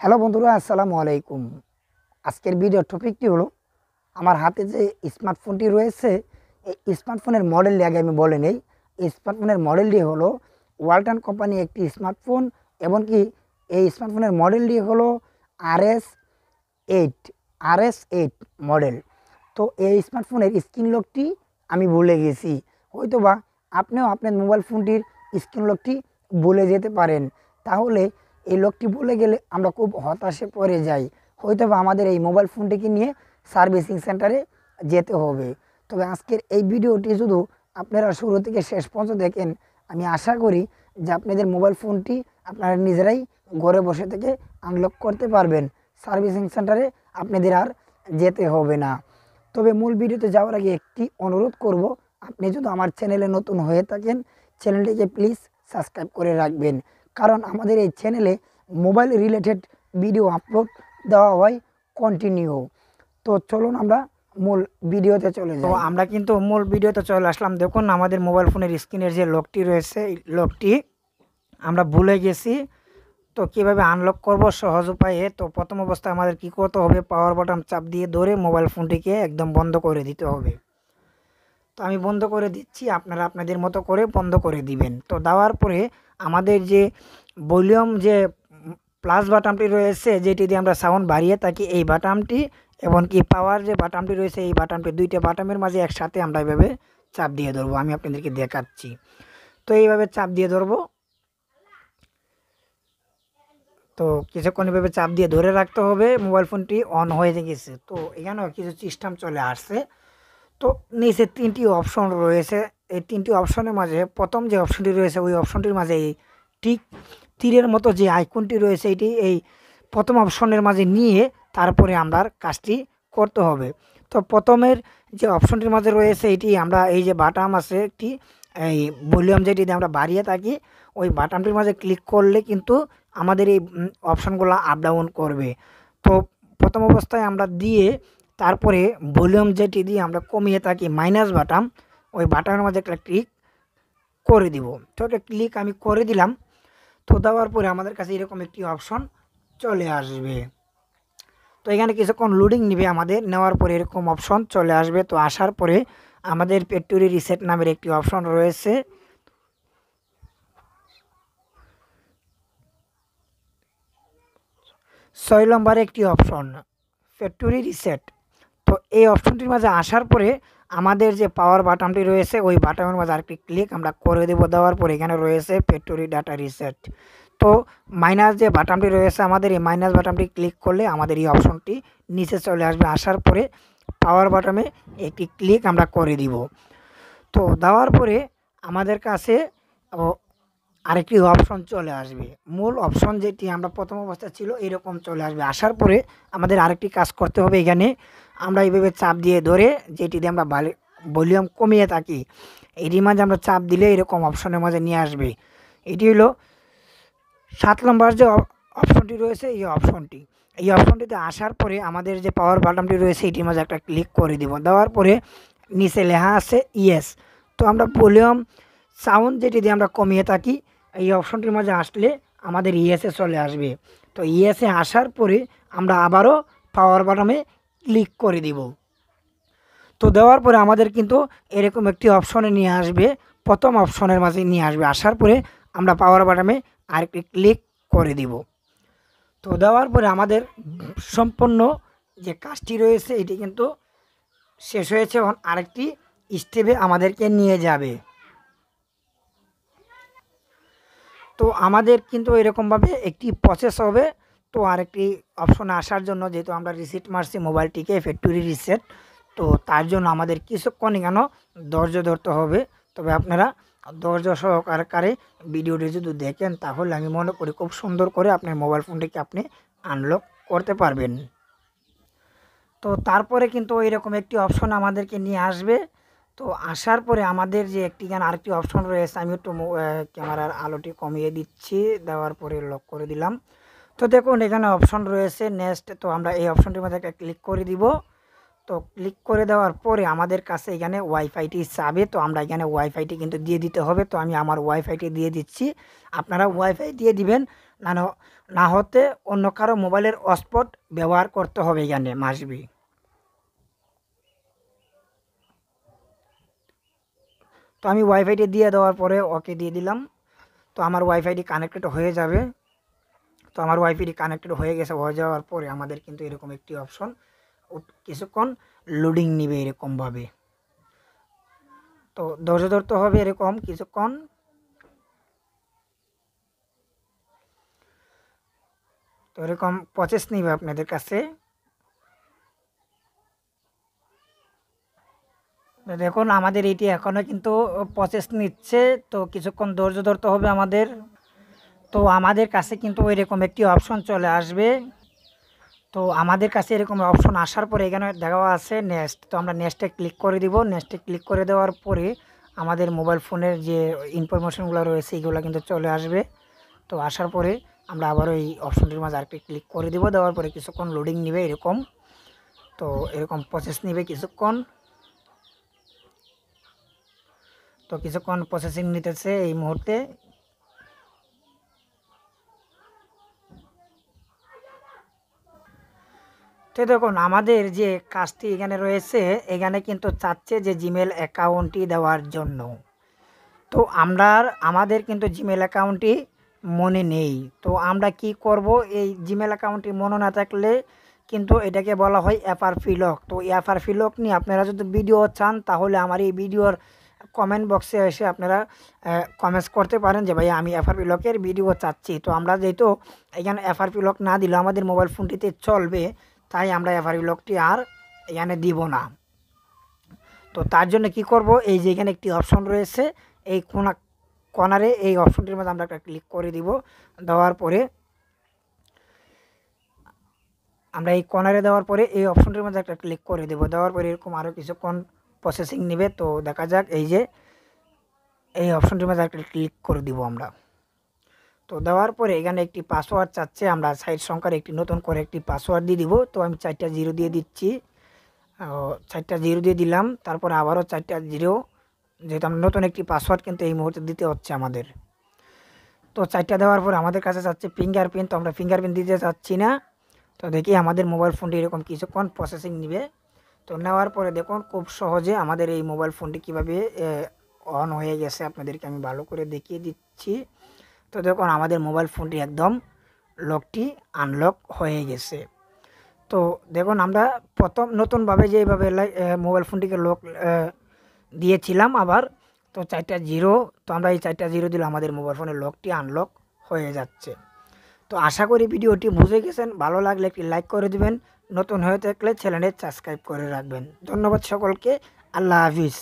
Hello বন্ধুরা, আসসালামু আলাইকুম। আজকের ভিডিও টপিকটি হলো আমার হাতে যে স্মার্টফোনটি রয়েছে, এই স্মার্টফোনের মডেলটি আগে আমি বলে নেই। এই স্মার্টফোনের মডেলটি হলো ওয়ালটন কোম্পানি একটি স্মার্টফোন, এমনকি এই স্মার্টফোনের মডেলটি হলো RS8 মডেল। তো এই স্মার্টফোনের স্ক্রিন লকটি আমি ভুলে গেছি। হয়তোবা আপনিও আপনার মোবাইল ফোনটির স্ক্রিন লকটি ভুলে যেতে পারেন। তাহলে এই লকটি ভুলে গেলে আমরা খুব হতাশে পড়ে যাই। হয়তোবা আমাদের এই মোবাইল ফোনটিকে নিয়ে সার্ভিসিং সেন্টারে যেতে হবে। তবে আজকের এই ভিডিওটি শুধু আপনারা শুরু থেকে শেষ পর্যন্ত দেখেন। আমি আশা করি যে আপনাদের মোবাইল ফোনটি আপনারা নিজেরাই ঘরে বসে থেকে আনলক করতে পারবেন। সার্ভিসিং সেন্টারে আপনাদের আর যেতে হবে না। তবে মূল ভিডিওতে যাওয়ার আগে একটি অনুরোধ করব, আপনি যদি আমার চ্যানেলে নতুন হয়ে থাকেন চ্যানেলটিকে প্লিজ সাবস্ক্রাইব করে রাখবেন। কারণ আমাদের এই চ্যানেলে মোবাইল রিলেটেড ভিডিও আপলোড দেওয়া হয় কন্টিনিউ। তো চলুন আমরা মূল ভিডিওতে চলে যাই। তো আমরা কিন্তু মূল ভিডিওতে চলে আসলাম। দেখুন আমাদের মোবাইল ফোনের স্ক্রিনের যে লকটি রয়েছে, এই লকটি আমরা ভুলে গেছি। তো কীভাবে আনলক করব সহজ উপায়ে? তো প্রথম অবস্থায় আমাদের কি করতে হবে, পাওয়ার বাটন চাপ দিয়ে ধরে মোবাইল ফোনটিকে একদম বন্ধ করে দিতে হবে। তো আমি বন্ধ করে দিচ্ছি, আপনারা আপনাদের মতো করে বন্ধ করে দিবেন। তো দেওয়ার পরে আমাদের যে ভলিউম যে প্লাস বাটনটি রয়েছে, যেটি দিয়ে আমরা সাউন্ড বাড়িয়ে থাকি, এই বাটনটি এবং কি পাওয়ার যে বাটনটি রয়েছে, এই বাটনটি দুইটা বাটনের মাঝে একসাথে আমরা এইভাবে চাপ দিয়ে ধরবো। আমি আপনাদেরকে দেখাচ্ছি। তো এইভাবে চাপ দিয়ে ধরবো। তো কিছুক্ষণ এভাবে চাপ দিয়ে ধরে রাখতে হবে। মোবাইল ফোনটি অন হয়ে গেছে। তো এখানেও কিছু সিস্টেম চলে আসছে। তো নিচে তিনটি অপশন রয়েছে। এই তিনটি অপশনের মাঝে প্রথম যে অপশনটি রয়েছে, ওই অপশনটির মাঝে এই টিক তীরের মতো যে আইকনটি রয়েছে, এটি এই প্রথম অপশনের মাঝে নিয়ে তারপরে আমরা কাজটি করতে হবে। তো প্রথমের যে অপশনটির মাঝে রয়েছে, এটি আমরা এই যে বাটাম আছে একটি, এই ভলিউম যেটি দিয়ে আমরা বাড়িয়ে থাকি, ওই বাটনটির মাঝে ক্লিক করলে কিন্তু আমাদের এই অপশনগুলো আপ ডাউন করবে। তো প্রথম অবস্থায় আমরা দিয়ে তারপরে ভলিউম যেটি দিয়ে আমরা কমিয়ে থাকি মাইনাস বাটন, ওই বাটনের মাঝে একটা ক্লিক করে দিব। তো একটা ক্লিক আমি করে দিলাম। তো দেওয়ার পরে আমাদের কাছে এরকম একটি অপশন চলে আসবে। তো এখানে কিছুক্ষণ লোডিং নেবে আমাদের, নেওয়ার পরে এরকম অপশন চলে আসবে। তো আসার পরে আমাদের ফ্যাক্টরি রিসেট নামের একটি অপশন রয়েছে। 6 নম্বরে একটি অপশন ফ্যাক্টরি রিসেট। তো এই অপশনটির মাঝে আসার পরে আমাদের যে পাওয়ার বাটনটি রয়েছে, ওই বাটনের মাঝে আরেকটি ক্লিক আমরা করে দেব। দেওয়ার পরে এখানে রয়েছে ফ্যাক্টরি ডাটা রিসেট। তো মাইনাস যে বাটনটি রয়েছে, আমাদের এই মাইনাস বাটনটি ক্লিক করলে আমাদের এই অপশনটি নিচে চলে আসবে। আসার পরে পাওয়ার বাটনে একটি ক্লিক আমরা করে দিব। তো দেওয়ার পরে আমাদের কাছে আরেকটি অপশন চলে আসবে। মূল অপশন যেটি আমরা প্রথম অবস্থায় ছিল এরকম চলে আসবে। আসার পরে আমাদের আরেকটি কাজ করতে হবে। এখানে আমরা এইভাবে চাপ দিয়ে ধরে, যেটি দিয়ে আমরা ভলিউম কমিয়ে থাকি, এটির মাঝে আমরা চাপ দিলে এরকম অপশনের মাঝে নিয়ে আসবে। এটি হলো 7 নম্বর যে অপশনটি রয়েছে, এই অপশনটিতে আসার পরে আমাদের যে পাওয়ার বাটনটি রয়েছে, এটির মাঝে একটা ক্লিক করে দিব। দেওয়ার পরে নিচে লেখা আছে ইয়েস। তো আমরা ভলিউম সাউন্ড যেটি দিয়ে আমরা কমিয়ে থাকি, এই অপশনটির মাঝে আসলে আমাদের ইয়েসে চলে আসবে। তো ইয়েসে আসার পরে আমরা আবারও পাওয়ার বাটনে ক্লিক করে দিব। তো দেওয়ার পরে আমাদের কিন্তু এরকম একটি অপশনে নিয়ে আসবে, প্রথম অপশনের মাঝে নিয়ে আসবে। আসার পরে আমরা পাওয়ার বাটনে আরেকটি ক্লিক করে দিব। তো দেওয়ার পরে আমাদের সম্পূর্ণ যে কাজটি রয়েছে এটি কিন্তু শেষ হয়েছে। এখন আরেকটি স্টেপে আমাদেরকে নিয়ে যাবে। তো আমাদের কিন্তু এরকমভাবে একটি প্রসেস হবে। তো আরেকটি অপশনে আসার জন্য, যেহেতু আমরা রিসেট মারছি মোবাইলটিকে ফ্যাক্টরি রিসেট, তো তার জন্য আমাদের কিছুক্ষণ কেন ধৈর্য ধরতে হবে। তবে আপনারা ধৈর্য সহকারে ভিডিওটি যদি দেখেন, তাহলে আমি মনে করি খুব সুন্দর করে আপনার মোবাইল ফোনটিকে আপনি আনলক করতে পারবেন। তো তারপরে কিন্তু এরকম একটি অপশন আমাদেরকে নিয়ে আসবে। তো আসার পরে আমাদের যে আরেকটি অপশন রয়েছে, আমি একটু ক্যামেরার আলোটি কমিয়ে দিচ্ছি, দেওয়ার পরে লক করে দিলাম। তো দেখুন এখানে অপশন রয়েছে নেক্সট। তো আমরা এই অপশনটির মধ্যে একটা ক্লিক করে দিব। তো ক্লিক করে দেওয়ার পরে আমাদের কাছে এখানে ওয়াইফাইটি চাবে। তো আমরা এখানে ওয়াইফাইটি কিন্তু দিয়ে দিতে হবে। তো আমি আমার ওয়াইফাইটি দিয়ে দিচ্ছি, আপনারা ওয়াইফাই দিয়ে দিবেন। না না হতে অন্য কারো মোবাইলের হটস্পট ব্যবহার করতে হবে এখানে মাসবি। তো আমি ওয়াইফাইটি দিয়ে দেওয়ার পরে ওকে দিয়ে দিলাম। তো আমার ওয়াইফাইটি কানেক্টেড হয়ে যাবে। তো আমার ওয়াইফাইটি কানেক্টেড হয়ে গেছে, হয়ে যাওয়ার পরে আমাদের কিন্তু এরকম একটি অপশন কিছুক্ষণ লোডিং নিবে এরকমভাবে। তো ধৈর্য ধরতে হবে এরকম কিছুক্ষণ। তো এরকম প্রসেস নিবে আপনাদের কাছে। দেখুন আমাদের এটি এখনও কিন্তু প্রসেস নিচ্ছে, তো কিছুক্ষণ ধৈর্য ধরতে হবে আমাদের। তো আমাদের কাছে কিন্তু এরকম একটি অপশন চলে আসবে। তো আমাদের কাছে এরকম অপশন আসার পরে এখানে দেওয়া আছে নেক্সট। তো আমরা নেক্সটে ক্লিক করে দিব। নেক্সটে ক্লিক করে দেওয়ার পরে আমাদের মোবাইল ফোনের যে ইনফরমেশনগুলো রয়েছে এগুলো কিন্তু চলে আসবে। তো আসার পরে আমরা আবারও এই অপশনটির মাঝে আরেকটি ক্লিক করে দিব। দেওয়ার পরে কিছুক্ষণ লোডিং নেবে এরকম। তো এরকম প্রসেস নেবে কিছুক্ষণ। তো কিছুক্ষণ প্রসেসিং নিতেছে এই মুহূর্তে। তো দেখুন আমাদের যে কাজটি এখানে রয়েছে, এখানে কিন্তু চাচ্ছে যে জিমেল অ্যাকাউন্টটি দেওয়ার জন্য। তো আমাদের কিন্তু জিমেল অ্যাকাউন্টটি মনে নেই। তো আমরা কি করব, এই জিমেল অ্যাকাউন্টটি মনে না থাকলে কিন্তু এটাকে বলা হয় এফআরপি লক। তো এফআরপি লক নিয়ে আপনারা যদি ভিডিও চান তাহলে আমার এই ভিডিওর কমেন্ট বক্সে এসে আপনারা কমেন্টস করতে পারেন যে ভাই আমি এফআরপি লকের ভিডিও চাচ্ছি। তো আমরা যেহেতু এখানে এফআরপি লক না দিলেও আমাদের মোবাইল ফোনটিতে চলবে, তাই আমরা এফআরপি লকটি আর এখানে দিব না। তো তার জন্য কি করব, এই যে এখানে একটি অপশন রয়েছে এই কর্নারে, এই অপশনটির মধ্যে আমরা একটা ক্লিক করে দিব। দেওয়ার পরে আমরা এই কর্নারে দেওয়ার পরে এই অপশনটির মধ্যে একটা ক্লিক করে দেব। দেওয়ার পরে এরকম আরও কিছুক্ষণ প্রসেসিং নেবে। তো দেখা যাক, এই যে এই অপশনটির মধ্যে একটা ক্লিক করে দিব আমরা। তো দেওয়ার পরে এখানে একটি পাসওয়ার্ড চাচ্ছে, আমরা ৬০ সংখ্যার একটি নতুন করে একটি পাসওয়ার্ড দিয়ে দিব। তো আমি ৪টা জিরো দিয়ে দিচ্ছি। ৪টা জিরো দিয়ে দিলাম, তারপরে আবারও ৪টা জিরো, যেহেতু আমরা নতুন একটি পাসওয়ার্ড কিন্তু এই মুহূর্তে দিতে হচ্ছে আমাদের। তো ৪টা দেওয়ার পর আমাদের কাছে চাচ্ছে ফিঙ্গারপ্রিন্ট। তো আমরা ফিঙ্গারপ্রিন্ট দিতে চাচ্ছি না। তো দেখি আমাদের মোবাইল ফোনটি এরকম কিছুক্ষণ প্রসেসিং নেবে। তো নেওয়ার পরে দেখুন খুব সহজে আমাদের এই মোবাইল ফোনটি কীভাবে অন হয়ে গেছে আপনাদেরকে আমি ভালো করে দেখিয়ে দিচ্ছি। তো দেখুন আমাদের মোবাইল ফোনটি একদম লকটি আনলক হয়ে গেছে। তো দেখুন আমরা প্রথম নতুনভাবে যেভাবে মোবাইল ফোনটিকে লক দিয়েছিলাম আবার, তো ৪টা জিরো, তো আমরা এই ৪টা জিরো দিলে আমাদের মোবাইল ফোনের লকটি আনলক হয়ে যাচ্ছে। তো আশা করি ভিডিওটি বুঝে গেছেন। ভালো লাগলে একটি লাইক করে দিবেন, নতুন হয়ে থাকলে চ্যানেলটি সাবস্ক্রাইব করে রাখবেন। ধন্যবাদ সকলকে। আল্লাহ হাফিজ।